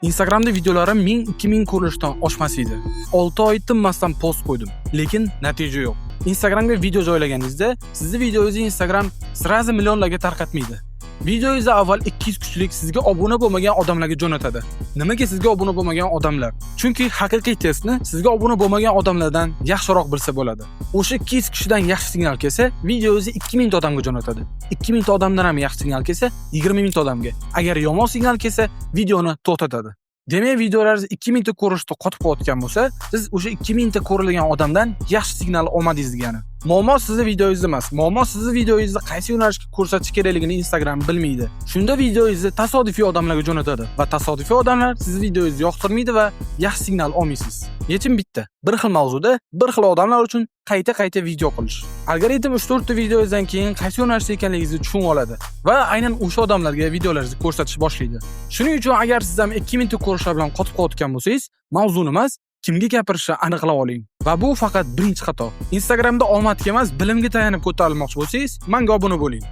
Instagramda videolarim 1000-2000 ko'rilishdan oshmas edi. 6 oy tinmasdan post qo'ydim, lekin natija yo'q. Instagramga video joylaganingizda, sizning videongizni Instagram sirazi millionlarga tarqatmaydi. Videongizni avval 200 kishilik sizga obuna bo'lmagan odamlarga jo'natadi. Nimaga sizga obuna bo'lmagan odamlar? Chunki haqiqiy testni sizga obuna bo'lmagan odamlardan yaxshiroq bilsa bo'ladi. O'sha 200 kishidan yaxshi signal kelsa, videongizni 2000 ta odamga jo'natadi. 2000 ta odamdan ham yaxshi signal kelsa, 20 ta odamga. Agar yomon signal kelsa, videoni to'xtatadi. Demak, videolaringiz 2000 ta ko'rishda qotib qolayotgan bo'lsa, siz o'sha 2000 ta ko'rilgan odamdan yaxshi signal olmadingiz degani. Muammo sizning videongiz emas. Muammo sizning videongizni qaysi yo'nalishga ko'rsatish kerakligini Instagram bilmaydi. Shunda videongizni tasodifiy odamlarga jo'natadi va tasodifiy odamlar sizning videongizni yoqtirmaydi va yaxshi signal olmaysiz. Yechim bitta. Bir xil mavzuda bir xil odamlar uchun qayta video qilish. Algoritm 3-4 ta videongizdan keyin qaysi yo'nalishda ekanligingizni tushunib oladi va aynan o'sha odamlarga videolaringizni ko'rsatish boshlaydi. Shuning uchun agar siz ham 2000 ta ko'rishlar bilan qotib qolayotgan bo'lsangiz, mavzuni emas, kimga gapirishni aniqlab oling. Va bu faqat birinchi xato. Instagramda omadga emas, bilimga tayanib ko'tarilmoqchi bo'lsangiz, menga obuna bo'ling.